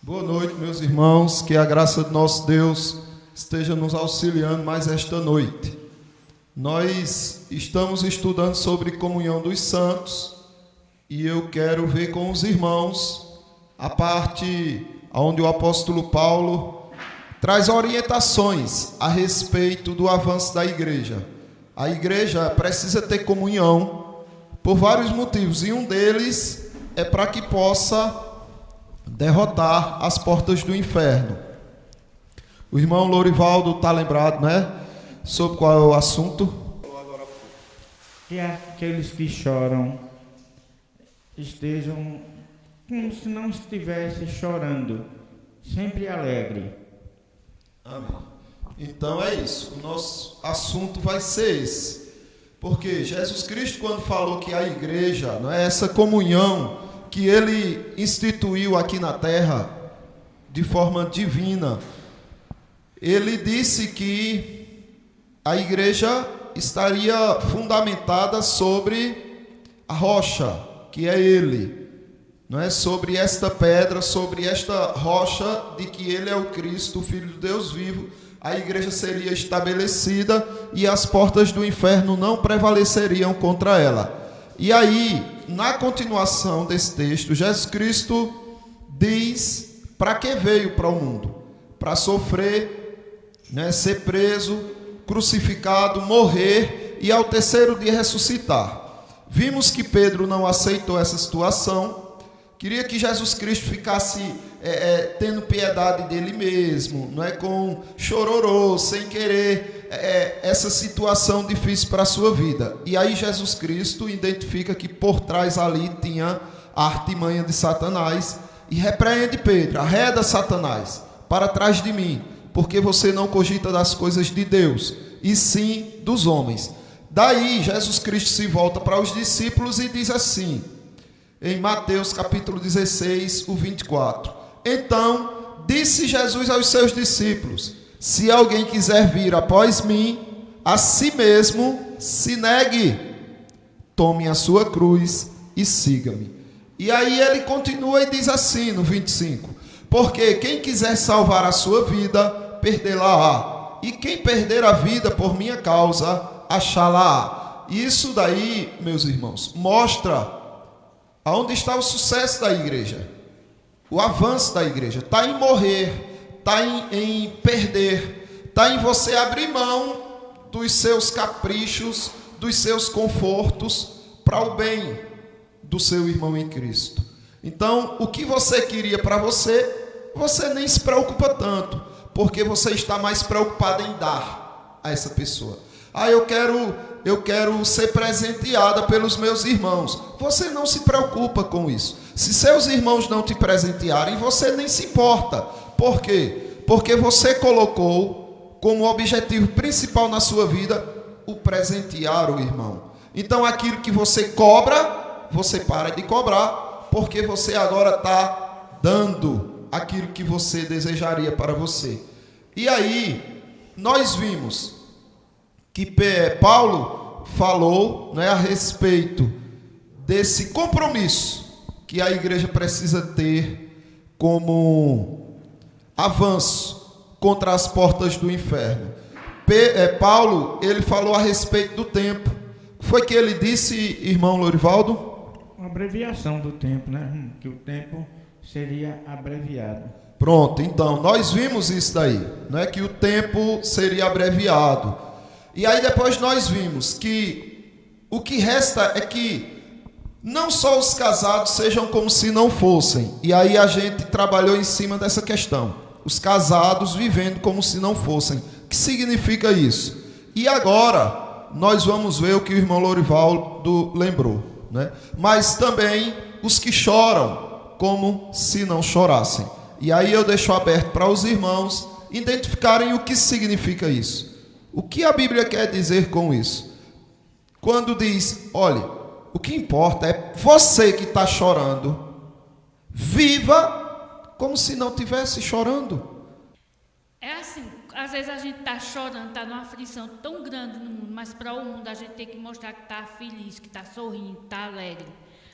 Boa noite, meus irmãos, que a graça de nosso Deus esteja nos auxiliando mais esta noite. Nós estamos estudando sobre comunhão dos santos e eu quero ver com os irmãos a parte onde o apóstolo Paulo traz orientações a respeito do avanço da igreja. A igreja precisa ter comunhão por vários motivos e um deles é para que possa derrotar as portas do inferno. O irmão Lorivaldo está lembrado, né? Sobre qual é o assunto? Que aqueles que choram estejam como se não estivessem chorando, sempre alegre. Amém. Então é isso. O nosso assunto vai ser esse. Porque Jesus Cristo, quando falou que a igreja, não é essa comunhão que ele instituiu aqui na terra de forma divina, ele disse que a igreja estaria fundamentada sobre a rocha, que é ele, não é? Sobre esta pedra, sobre esta rocha de que ele é o Cristo, o Filho de Deus vivo, a igreja seria estabelecida e as portas do inferno não prevaleceriam contra ela. E aí, na continuação desse texto, Jesus Cristo diz para que veio para o mundo: para sofrer, né, ser preso, crucificado, morrer e ao terceiro dia ressuscitar. Vimos que Pedro não aceitou essa situação, queria que Jesus Cristo ficasse tendo piedade dele mesmo, não é, com chororô, sem querer essa situação difícil para a sua vida. E aí Jesus Cristo identifica que por trás ali tinha a artimanha de Satanás e repreende Pedro: arreda Satanás para trás de mim, porque você não cogita das coisas de Deus, e sim dos homens. Daí Jesus Cristo se volta para os discípulos e diz assim, em Mateus capítulo 16, o 24: então disse Jesus aos seus discípulos: se alguém quiser vir após mim, a si mesmo se negue, tome a sua cruz e siga-me. E aí ele continua e diz assim no 25: porque quem quiser salvar a sua vida, perdê-la-á, e quem perder a vida por minha causa, achá-la-á. Isso daí, meus irmãos, mostra aonde está o sucesso da igreja, o avanço da igreja. Está em morrer, está em perder, está em você abrir mão dos seus caprichos, dos seus confortos, para o bem do seu irmão em Cristo. Então, o que você queria para você, você nem se preocupa tanto, porque você está mais preocupado em dar a essa pessoa. Eu quero ser presenteada pelos meus irmãos. Você não se preocupa com isso. Se seus irmãos não te presentearem, você nem se importa. Por quê? Porque você colocou como objetivo principal na sua vida o presentear o irmão. Então aquilo que você cobra, você para de cobrar, porque você agora está dando aquilo que você desejaria para você. E aí, nós vimos que Paulo falou, né, a respeito desse compromisso que a igreja precisa ter como avanço contra as portas do inferno. Paulo, ele falou a respeito do tempo. Foi que ele disse, irmão Lorivaldo? Uma abreviação do tempo, né? Que o tempo seria abreviado. Pronto, então, nós vimos isso daí, né? Que o tempo seria abreviado. E aí depois nós vimos que o que resta é que não só os casados sejam como se não fossem. E aí a gente trabalhou em cima dessa questão. Os casados vivendo como se não fossem. O que significa isso? E agora nós vamos ver o que o irmão Lorivaldo lembrou, né? Mas também os que choram como se não chorassem. E aí eu deixo aberto para os irmãos identificarem o que significa isso. O que a Bíblia quer dizer com isso? Quando diz, olha, o que importa é você que está chorando, viva como se não estivesse chorando. É assim, às vezes a gente está chorando, está numa aflição tão grande no mundo, mas para o mundo a gente tem que mostrar que está feliz, que está sorrindo, que está alegre.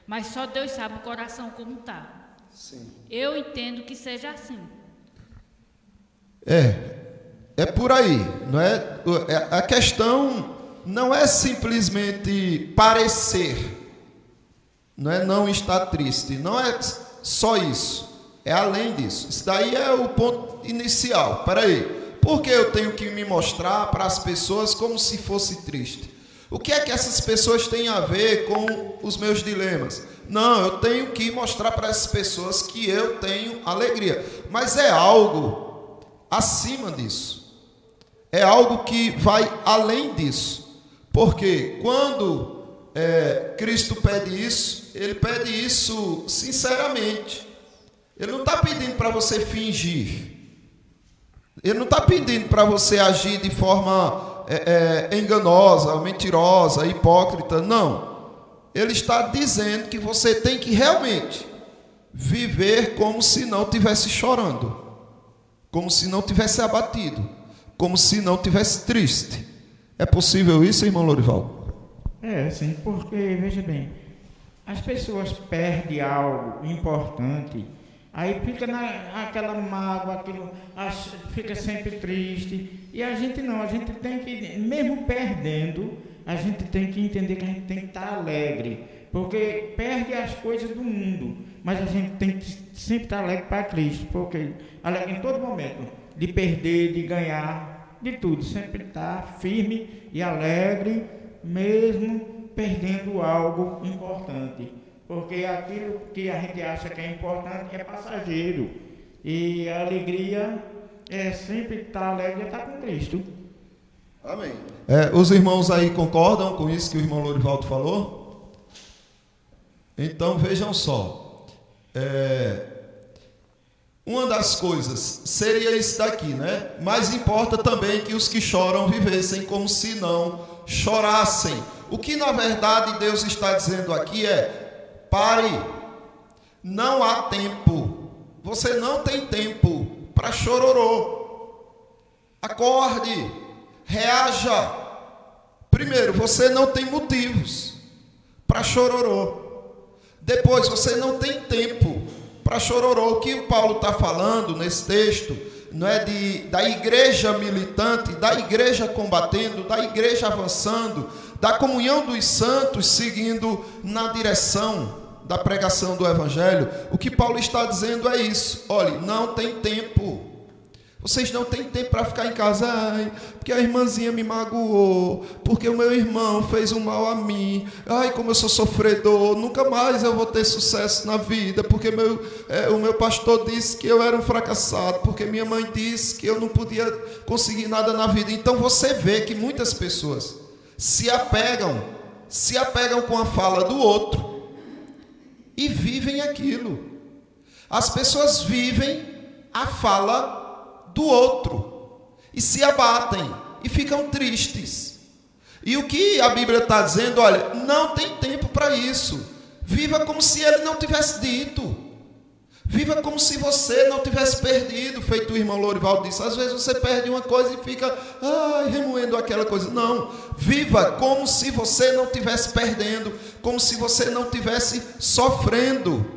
Mas só Deus sabe o coração como está. Sim. Eu entendo que seja assim. É por aí, não é? A questão não é simplesmente parecer, não é não estar triste, não é só isso, é além disso. Isso daí é o ponto inicial. Peraí, por que eu tenho que me mostrar para as pessoas como se fosse triste? O que é que essas pessoas têm a ver com os meus dilemas? Não, eu tenho que mostrar para essas pessoas que eu tenho alegria, mas é algo acima disso. É algo que vai além disso. Porque quando Cristo pede isso, Ele pede isso sinceramente. Ele não está pedindo para você fingir. Ele não está pedindo para você agir de forma enganosa, mentirosa, hipócrita. Não. Ele está dizendo que você tem que realmente viver como se não estivesse chorando. Como se não tivesse abatido, como se não tivesse triste. É possível isso, irmão Lorival? Sim, porque, veja bem, as pessoas perdem algo importante, aí fica aquela mágoa, fica sempre triste, e a gente não, a gente tem que, mesmo perdendo, a gente tem que entender que a gente tem que estar alegre, porque perde as coisas do mundo, mas a gente tem que sempre estar alegre para Cristo, porque alegre em todo momento, de perder, de ganhar, de tudo, sempre estar firme e alegre, mesmo perdendo algo importante, porque aquilo que a gente acha que é importante é passageiro, e a alegria é sempre estar alegre e estar com Cristo. Amém. Os irmãos aí concordam com isso que o irmão Lorivaldo falou? Então vejam só. Uma das coisas seria isso daqui, né? Mas importa também que os que choram vivessem como se não chorassem. O que na verdade Deus está dizendo aqui é: pare, não há tempo, você não tem tempo para chororô. Acorde, reaja. Primeiro, você não tem motivos para chororô. Depois, você não tem tempo para chororô. O que o Paulo está falando nesse texto não é da igreja militante, da igreja combatendo, da igreja avançando, da comunhão dos santos seguindo na direção da pregação do Evangelho. O que Paulo está dizendo é isso: olha, não tem tempo. Vocês não têm tempo para ficar em casa, porque a irmãzinha me magoou, porque o meu irmão fez um mal a mim, como eu sou sofredor, nunca mais eu vou ter sucesso na vida, porque o meu pastor disse que eu era um fracassado, porque minha mãe disse que eu não podia conseguir nada na vida. Então você vê que muitas pessoas se apegam com a fala do outro e vivem aquilo. As pessoas vivem a fala do outro e se abatem e ficam tristes. E o que a Bíblia está dizendo? Olha, não tem tempo para isso. Viva como se ele não tivesse dito. Viva como se você não tivesse perdido, feito o irmão Lorival disse. Às vezes você perde uma coisa e fica remoendo aquela coisa. Não, viva como se você não estivesse perdendo, como se você não estivesse sofrendo.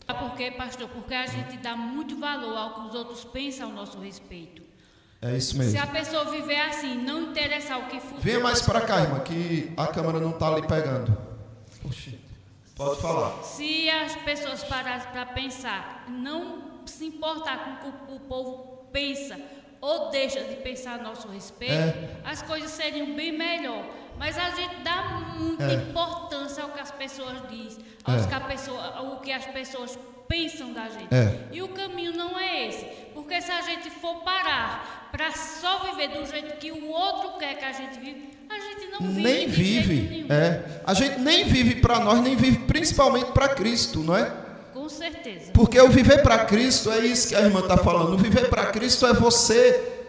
Por quê, pastor? Porque a gente dá muito valor ao que os outros pensam ao nosso respeito. É isso mesmo. Se a pessoa viver assim, não interessar o que for. Venha mais para cá, irmã, que a câmera não está ali pegando. Poxa, pode falar. Se as pessoas parassem para pensar, não se importar com o que o povo pensa ou deixa de pensar a nosso respeito, as coisas seriam bem melhor. Mas a gente dá muita importância ao que as pessoas dizem, ao que as pessoas pensam da gente. E o caminho não é esse. Porque se a gente for parar para só viver do jeito que o outro quer que a gente vive, a gente não vive. Nem vive. A gente nem vive para nós, nem vive principalmente para Cristo, não é? Com certeza. Porque o viver para Cristo é isso que a irmã está falando. O viver para Cristo é você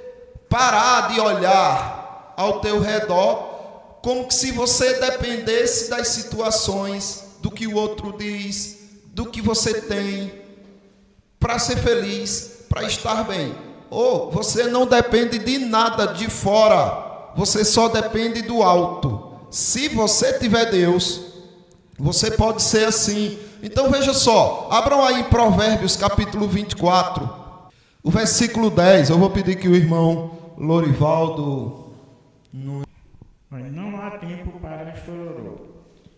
parar de olhar ao teu redor como se você dependesse das situações, do que o outro diz, do que você tem, para ser feliz, para estar bem. Ou você não depende de nada de fora, você só depende do alto. Se você tiver Deus, você pode ser assim, Então veja só, abram aí em Provérbios capítulo 24, o versículo 10. Eu vou pedir que o irmão Lorivaldo... Não há tempo para chororô.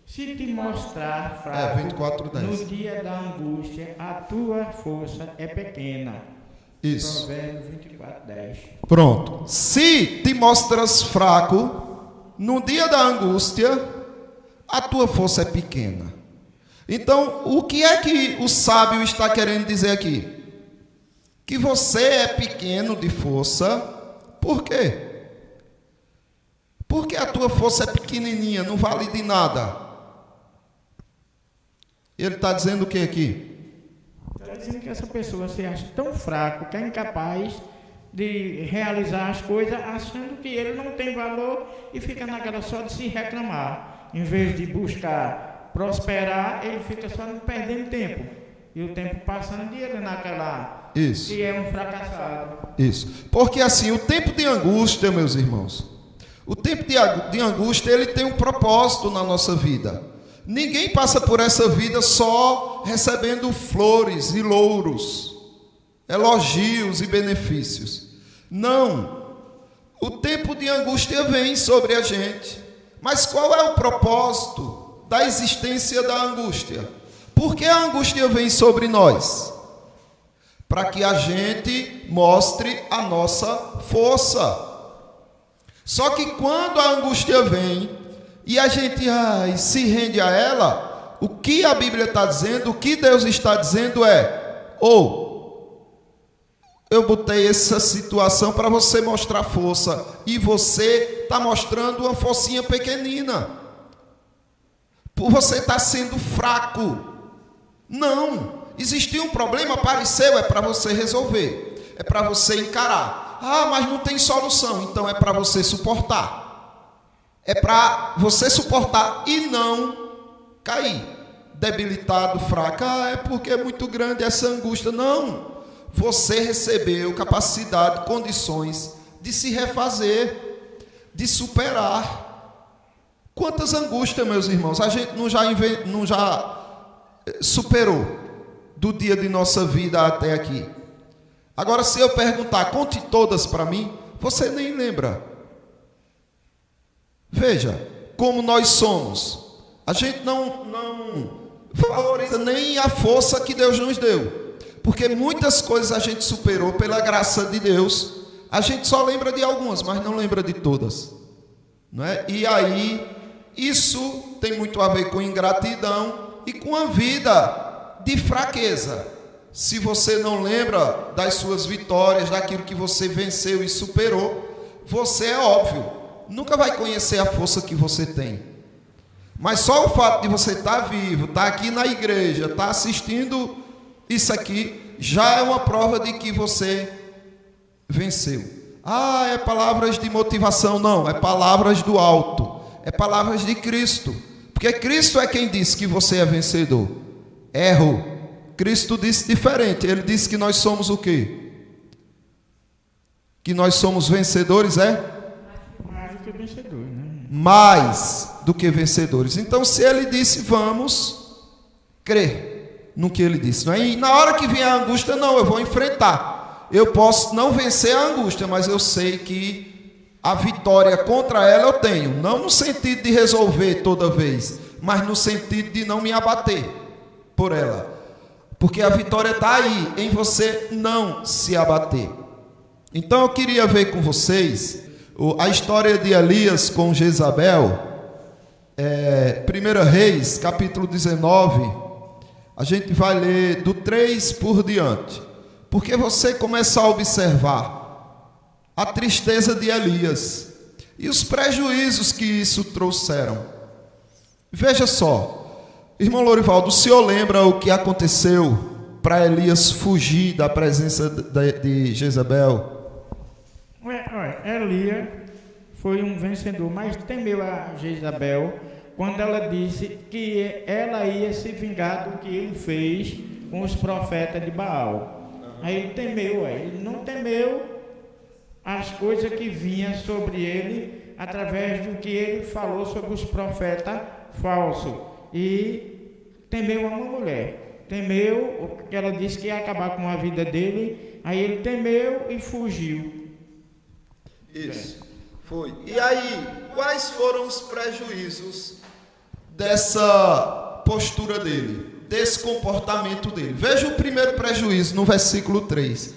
Se te mostrar fraco 24:10. no dia da angústia, a tua força é pequena. Isso. Provérbios 24:10. Pronto. Se te mostras fraco no dia da angústia, a tua força é pequena. Então, o que é que o sábio está querendo dizer aqui? Que você é pequeno de força. Por quê? Porque a tua força é pequenininha, não vale de nada. Ele está dizendo o que aqui? Está dizendo que essa pessoa se acha tão fraco que é incapaz de realizar as coisas, achando que ele não tem valor e fica naquela só de se reclamar. Em vez de buscar prosperar, ele fica só perdendo tempo. E o tempo passando e ele naquela... Isso. Que é um fracassado. Isso. Porque assim, o tempo de angústia, meus irmãos, o tempo de angústia, ele tem um propósito na nossa vida. Ninguém passa por essa vida só recebendo flores e louros, elogios e benefícios. Não. O tempo de angústia vem sobre a gente. Mas qual é o propósito da existência da angústia? Por que a angústia vem sobre nós? Para que a gente mostre a nossa força. Só que quando a angústia vem e a gente se rende a ela, o que a Bíblia está dizendo, o que Deus está dizendo é: eu botei essa situação para você mostrar força, e você está mostrando uma forcinha pequenina. Você está sendo fraco. Não. Existiu um problema, apareceu, é para você resolver. É para você encarar. Mas não tem solução. Então é para você suportar. É para você suportar e não cair. Debilitado, fraco. É porque é muito grande essa angústia. Não. Você recebeu capacidade, condições de se refazer, de superar. Quantas angústias, meus irmãos, a gente não já superou do dia de nossa vida até aqui. Agora, se eu perguntar, conte todas para mim, você nem lembra. Veja como nós somos. A gente não valoriza nem a força que Deus nos deu. Porque muitas coisas a gente superou pela graça de Deus. A gente só lembra de algumas, mas não lembra de todas. Não é? E aí, isso tem muito a ver com ingratidão e com a vida de fraqueza. Se você não lembra das suas vitórias, daquilo que você venceu e superou, você, é óbvio, nunca vai conhecer a força que você tem. Mas só o fato de você estar vivo, estar aqui na igreja, estar assistindo isso aqui, já é uma prova de que você venceu. É palavras de motivação. Não, é palavras do alto. É palavras de Cristo. Porque Cristo é quem disse que você é vencedor. Erro. Cristo disse diferente. Ele disse que nós somos o quê? Que nós somos vencedores, Mais do que vencedores, né? Mais do que vencedores. Então, se ele disse, vamos crer no que ele disse. Não é? E na hora que vier a angústia, não, eu vou enfrentar. Eu posso não vencer a angústia, mas eu sei que a vitória contra ela eu tenho. Não no sentido de resolver toda vez, mas no sentido de não me abater por ela. Porque a vitória está aí, em você não se abater. Então eu queria ver com vocês a história de Elias com Jezabel. 1 Reis, capítulo 19. A gente vai ler do 3 por diante. Porque você começa a observar a tristeza de Elias e os prejuízos que isso trouxeram. Veja só, irmão Lorivaldo, o senhor lembra o que aconteceu para Elias fugir da presença de Jezabel? Elias foi um vencedor, mas temeu a Jezabel quando ela disse que ela ia se vingar do que ele fez com os profetas de Baal. Aí ele temeu, ele não temeu as coisas que vinham sobre ele através do que ele falou sobre os profetas falsos. E temeu uma mulher. Temeu, porque ela disse que ia acabar com a vida dele, aí ele temeu e fugiu. Isso, foi. E aí, quais foram os prejuízos dessa postura dele, desse comportamento dele? Veja o primeiro prejuízo no versículo 3.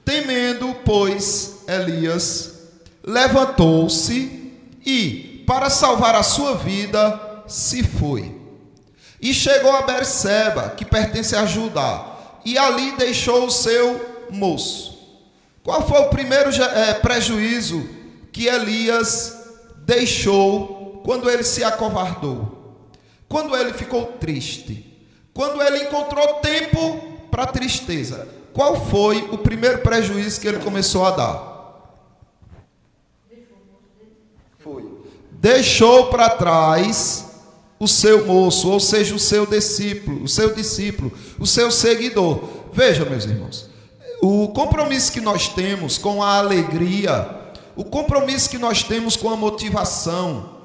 Temendo, pois, Elias levantou-se e, para salvar a sua vida, se foi. E chegou a Berseba, que pertence a Judá, e ali deixou o seu moço. Qual foi o primeiro prejuízo que Elias deixou quando ele se acovardou? Quando ele ficou triste? Quando ele encontrou tempo para tristeza? Qual foi o primeiro prejuízo que ele começou a dar? Foi. Deixou para trás o seu moço, ou seja, o seu discípulo, o seu seguidor. Veja, meus irmãos, o compromisso que nós temos com a alegria, o compromisso que nós temos com a motivação,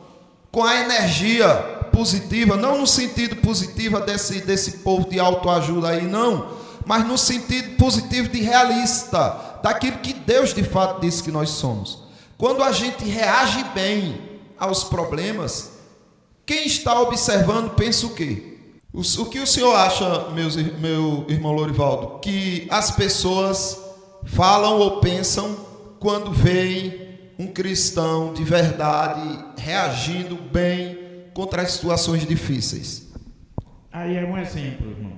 com a energia positiva, não no sentido positivo desse povo de autoajuda aí, não, mas no sentido positivo de realista, daquilo que Deus de fato disse que nós somos. Quando a gente reage bem aos problemas, quem está observando pensa o quê? O que o senhor acha, meu irmão Lorivaldo, que as pessoas falam ou pensam quando veem um cristão de verdade reagindo bem contra as situações difíceis? Aí é um exemplo, irmão.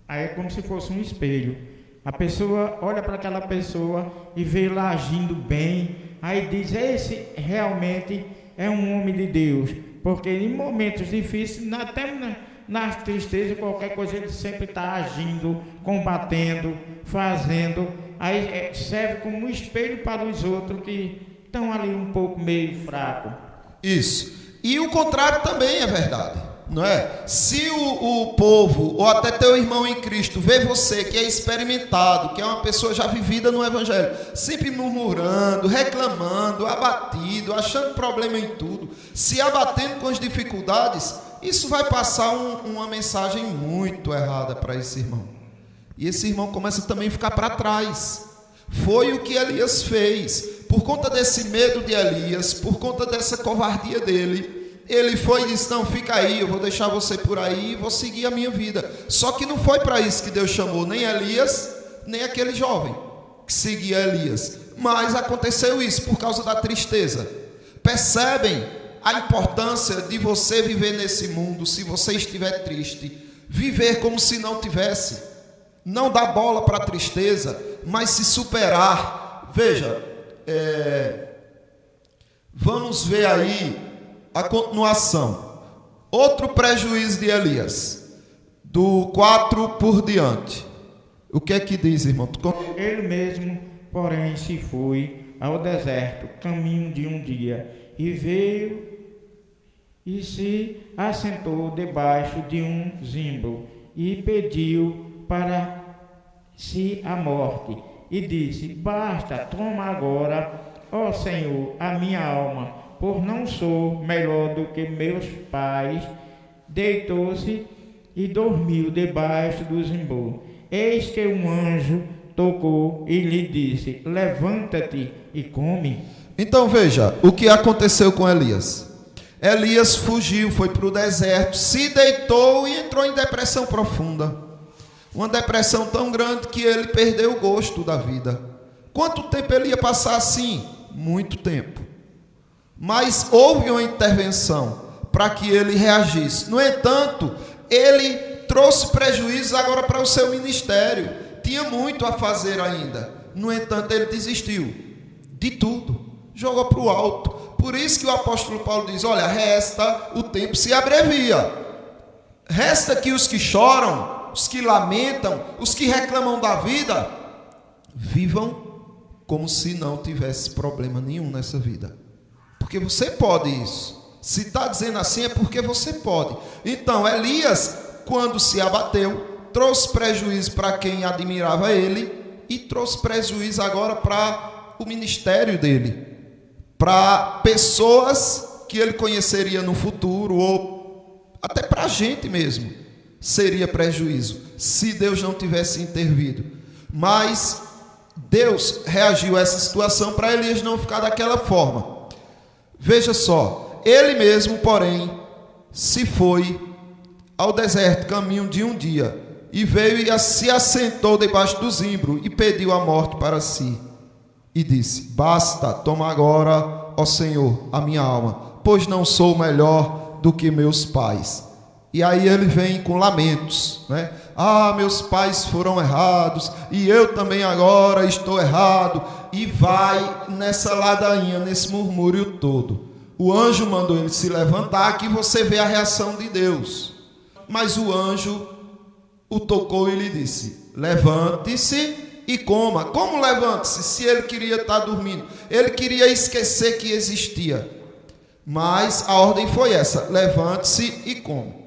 Aí é como se fosse um espelho. A pessoa olha para aquela pessoa e vê lá agindo bem, aí diz: esse realmente é um homem de Deus. Porque em momentos difíceis, até na tristeza, qualquer coisa, ele sempre está agindo, combatendo, fazendo. Aí serve como um espelho para os outros que estão ali um pouco meio fracos. Isso. E o contrário também é verdade, não é? Se o povo, ou até teu irmão em Cristo, vê você que é experimentado, que é uma pessoa já vivida no Evangelho, sempre murmurando, reclamando, abatido, achando problema em tudo, se abatendo com as dificuldades, isso vai passar uma mensagem muito errada para esse irmão. E esse irmão começa também a ficar para trás. Foi o que Elias fez. Por conta desse medo de Elias, por conta dessa covardia dele, ele foi e disse: não, fica aí, eu vou deixar você por aí e vou seguir a minha vida. Só que não foi para isso que Deus chamou nem Elias, nem aquele jovem que seguia Elias. Mas aconteceu isso por causa da tristeza. Percebem a importância de você viver nesse mundo, se você estiver triste, viver como se não tivesse, não dar bola para a tristeza, mas se superar. Veja, vamos ver aí a continuação. Outro prejuízo de Elias, do 4 por diante. O que é que diz, irmão? Ele mesmo, porém, se foi ao deserto, caminho de um dia, e veio e se assentou debaixo de um zimbro, e pediu para si a morte, e disse: basta, toma agora, ó Senhor, a minha alma, por não sou melhor do que meus pais. Deitou-se e dormiu debaixo do zimbro. Eis que um anjo tocou e lhe disse: levanta-te e come. Então veja o que aconteceu com Elias. Elias fugiu, foi para o deserto, se deitou e entrou em depressão profunda. Uma depressão tão grande que ele perdeu o gosto da vida. Quanto tempo ele ia passar assim? Muito tempo. Mas houve uma intervenção para que ele reagisse. No entanto, ele trouxe prejuízos agora para o seu ministério. Tinha muito a fazer ainda. No entanto, ele desistiu de tudo. Jogou para o alto. Por isso que o apóstolo Paulo diz: olha, resta, o tempo se abrevia. Resta que os que choram, os que lamentam, os que reclamam da vida, vivam como se não tivesse problema nenhum nessa vida. Porque você pode isso. Se está dizendo assim é porque você pode. Então, Elias, quando se abateu, trouxe prejuízo para quem admirava ele e trouxe prejuízo agora para o ministério dele, para pessoas que ele conheceria no futuro, ou até para a gente mesmo. seria prejuízo, se Deus não tivesse intervido. Mas Deus reagiu a essa situação para Elias não ficar daquela forma. Veja só, ele mesmo, porém, se foi ao deserto, caminho de um dia, e veio e se assentou debaixo do zimbro, e pediu a morte para si. E disse: basta, toma agora, ó Senhor, a minha alma, pois não sou melhor do que meus pais. E aí ele vem com lamentos, né? Ah, meus pais foram errados, e eu também agora estou errado. E vai nessa ladainha, nesse murmúrio todo. O anjo mandou ele se levantar, que você vê a reação de Deus. Mas o anjo o tocou e lhe disse: levante-se e coma. Como levante-se, se ele queria estar dormindo? Ele queria esquecer que existia. Mas a ordem foi essa: levante-se e coma.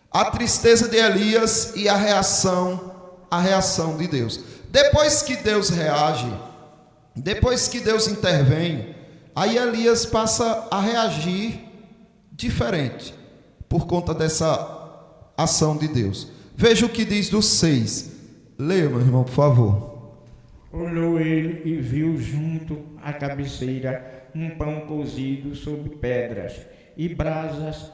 A tristeza de Elias e a reação de Deus. Depois que Deus reage, depois que Deus intervém, aí Elias passa a reagir diferente, por conta dessa ação de Deus. Veja o que diz do 6. Leia, meu irmão, por favor. Olhou ele e viu junto à cabeceira um pão cozido sobre pedras e brasas,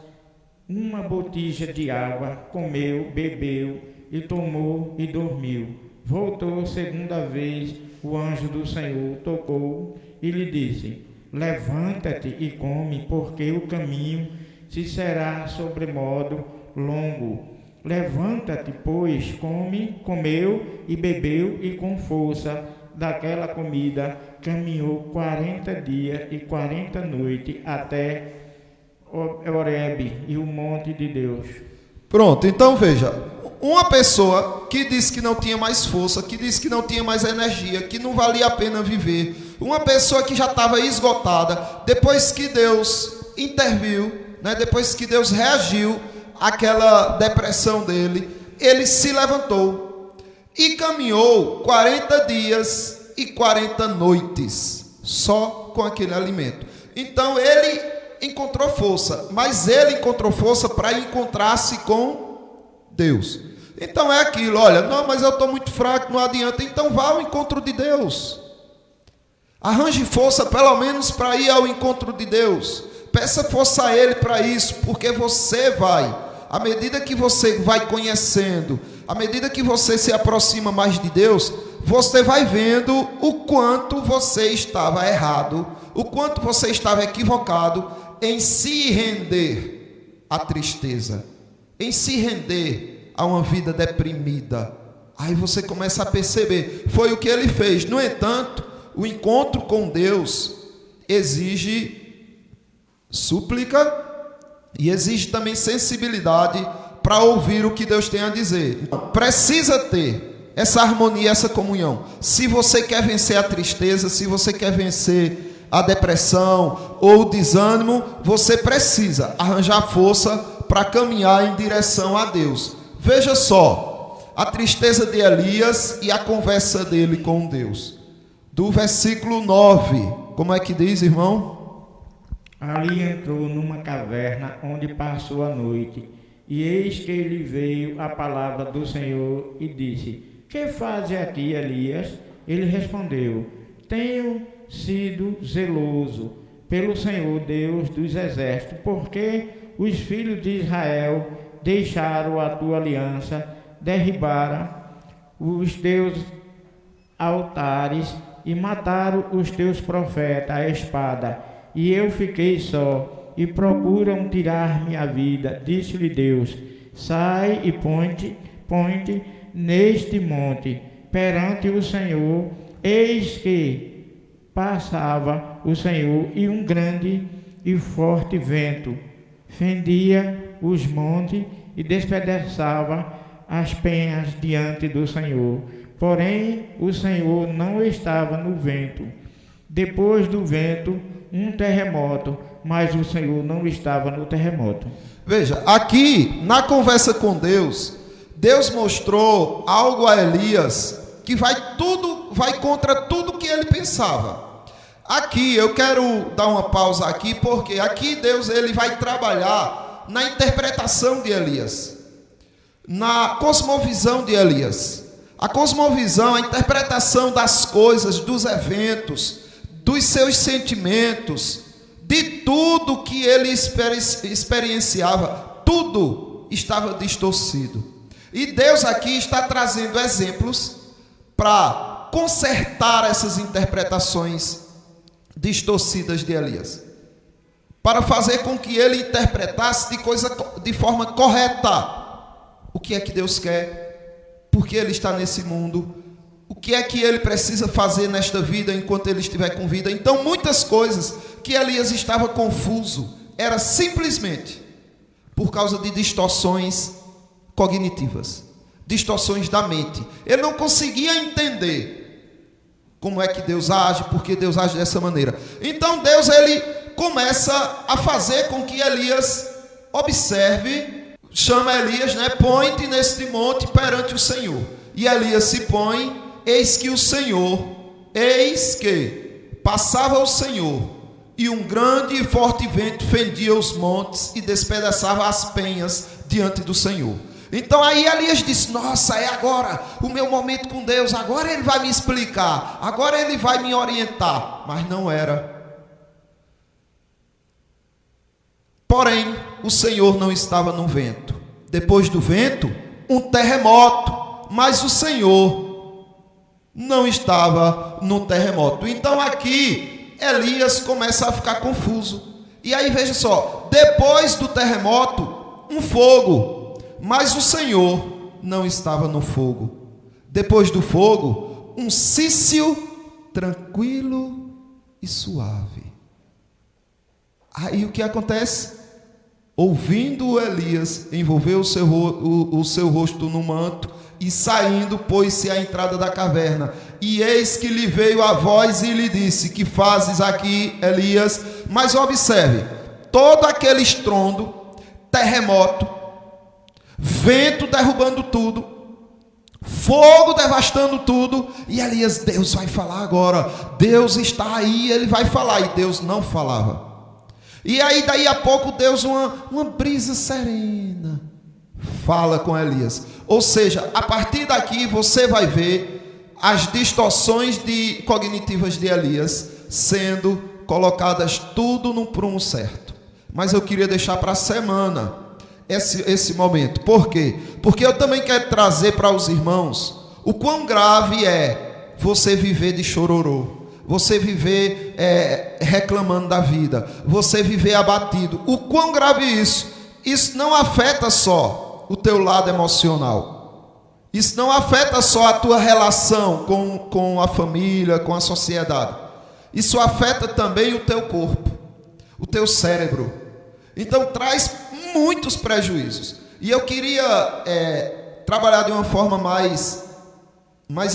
uma botija de água. Comeu, bebeu e tomou e dormiu. Voltou segunda vez, o anjo do Senhor tocou e lhe disse: levanta-te e come, porque o caminho se será sobremodo longo. Levanta-te, pois, comeu e bebeu, e com força daquela comida caminhou 40 dias e 40 noites até Horebe, e o monte de Deus. Pronto, então veja, uma pessoa que disse que não tinha mais força, que disse que não tinha mais energia, que não valia a pena viver, uma pessoa que já estava esgotada, depois que Deus interviu, né, depois que Deus reagiu àquela depressão dele, ele se levantou e caminhou 40 dias e 40 noites, só com aquele alimento. Então ele encontrou força, mas ele encontrou força para encontrar-se com Deus. Então é aquilo: olha, não, mas eu estou muito fraco, não adianta. Então vá ao encontro de Deus, arranje força pelo menos para ir ao encontro de Deus, peça força a Ele para isso, porque você vai, à medida que você vai conhecendo, à medida que você se aproxima mais de Deus, você vai vendo o quanto você estava errado, o quanto você estava equivocado em se render à tristeza, em se render a uma vida deprimida. Aí você começa a perceber, foi o que ele fez. No entanto, o encontro com Deus exige súplica e exige também sensibilidade para ouvir o que Deus tem a dizer. Precisa ter essa harmonia, essa comunhão. Se você quer vencer a tristeza, se você quer vencer a depressão ou o desânimo, você precisa arranjar força para caminhar em direção a Deus. Veja só a tristeza de Elias e a conversa dele com Deus. Do versículo 9, como é que diz, irmão? Ali entrou numa caverna onde passou a noite, e eis que lhe veio a palavra do Senhor e disse: que fazes aqui, Elias? Ele respondeu: tenho sido zeloso pelo Senhor Deus dos exércitos, porque os filhos de Israel deixaram a tua aliança, derribaram os teus altares e mataram os teus profetas à espada, e eu fiquei só, e procuram tirar minha vida. Disse-lhe Deus: sai e ponte neste monte perante o Senhor. Eis que passava o Senhor, e um grande e forte vento fendia os montes e despedaçava as penhas diante do Senhor. Porém, o Senhor não estava no vento. Depois do vento, um terremoto, mas o Senhor não estava no terremoto. Veja, aqui na conversa com Deus, Deus mostrou algo a Elias que vai contra tudo que ele pensava. Aqui eu quero dar uma pausa aqui, porque aqui Deus ele vai trabalhar na interpretação de Elias. na cosmovisão de Elias. A cosmovisão, a interpretação das coisas, dos eventos, dos seus sentimentos, de tudo que ele experienciava, tudo estava distorcido. E Deus aqui está trazendo exemplos para consertar essas interpretações distorcidas de Elias, para fazer com que ele interpretasse de forma correta o que é que Deus quer, por que ele está nesse mundo, o que é que ele precisa fazer nesta vida enquanto ele estiver com vida. Então, muitas coisas que Elias estava confuso era simplesmente por causa de distorções cognitivas, distorções da mente. Ele não conseguia entender como é que Deus age, por que Deus age dessa maneira. Então Deus, ele começa a fazer com que Elias observe, chama Elias, põe-te neste monte perante o Senhor. E Elias se põe, eis que passava o Senhor, e um grande e forte vento fendia os montes e despedaçava as penhas diante do Senhor. Então aí Elias disse: nossa, é agora o meu momento com Deus, agora ele vai me explicar, agora ele vai me orientar. Mas não era. Porém, o Senhor não estava no vento. Depois do vento, um terremoto, mas o Senhor não estava no terremoto. Então aqui Elias começa a ficar confuso. E aí veja só, depois do terremoto, um fogo, mas o Senhor não estava no fogo. Depois do fogo, um cício tranquilo e suave. Aí o que acontece? Ouvindo Elias, envolveu o seu rosto no manto e saindo, pôs-se à entrada da caverna. E eis que lhe veio a voz e lhe disse: que fazes aqui, Elias? Mas observe, todo aquele estrondo, terremoto, vento derrubando tudo, fogo devastando tudo, e Elias: Deus vai falar agora, Deus está aí, ele vai falar. E Deus não falava. E aí daí a pouco Deus, uma brisa serena, fala com Elias. Ou seja, a partir daqui você vai ver as distorções cognitivas de Elias sendo colocadas tudo no prumo certo. Mas eu queria deixar para a semana esse momento. Por quê? Porque eu também quero trazer para os irmãos o quão grave é você viver de chororô, você viver reclamando da vida, você viver abatido. O quão grave isso não afeta só o teu lado emocional, isso não afeta só a tua relação com a família, com a sociedade, isso afeta também o teu corpo, o teu cérebro. Então traz muitos prejuízos. E eu queria trabalhar de uma forma mais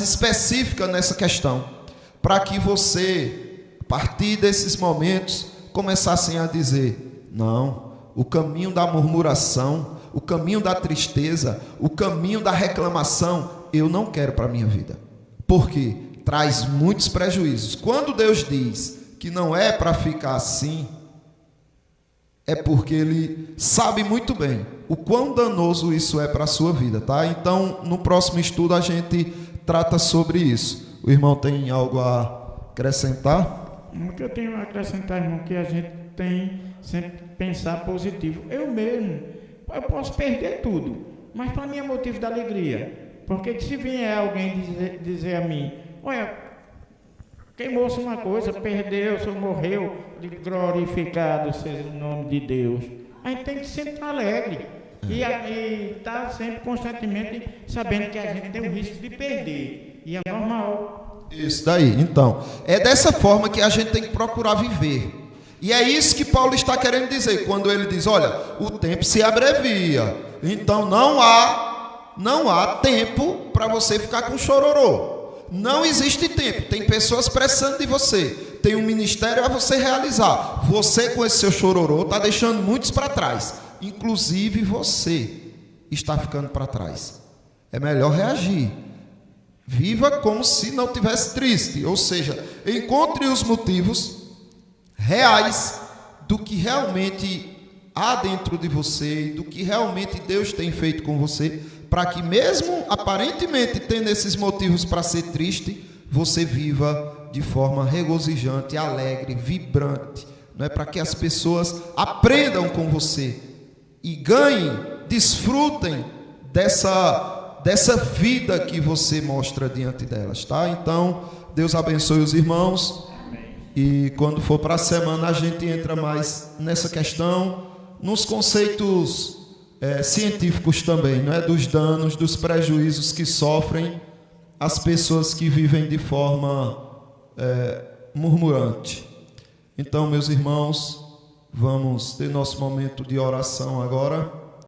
específica nessa questão, para que você, a partir desses momentos, começassem a dizer: não, o caminho da murmuração, o caminho da tristeza, o caminho da reclamação, eu não quero para a minha vida. Porque traz muitos prejuízos. Quando Deus diz que não é para ficar assim, é porque Ele sabe muito bem o quão danoso isso é para a sua vida, tá? Então, no próximo estudo a gente trata sobre isso. O irmão tem algo a acrescentar? O que eu tenho a acrescentar, irmão, que a gente tem sempre que pensar positivo. Eu mesmo, eu posso perder tudo, mas para mim é motivo de alegria. Porque se vier alguém dizer a mim: olha, queimou-se uma coisa, perdeu-se, morreu, glorificado seja o nome de Deus. A gente tem que sempre estar alegre e estar sempre constantemente sabendo que a gente tem o risco de perder. E é normal. Isso daí. Então, é dessa forma que a gente tem que procurar viver. E é isso que Paulo está querendo dizer quando ele diz: olha, o tempo se abrevia. Então não há tempo para você ficar com chororô. Não existe tempo. Tem pessoas precisando de você. Tem um ministério a você realizar. Você, com esse seu chororô, está deixando muitos para trás. Inclusive você está ficando para trás. É melhor reagir. Viva como se não tivesse triste. Ou seja, encontre os motivos reais do que realmente há dentro de você, do que realmente Deus tem feito com você, para que mesmo aparentemente tendo esses motivos para ser triste, você viva de forma regozijante, alegre, vibrante, não é? Para que as pessoas aprendam com você e ganhem, desfrutem dessa vida que você mostra diante delas, tá? Então, Deus abençoe os irmãos. E quando for para a semana a gente entra mais nessa questão, nos conceitos científicos também, não é? Dos danos, dos prejuízos que sofrem as pessoas que vivem de forma murmurante. Então, meus irmãos, vamos ter nosso momento de oração agora.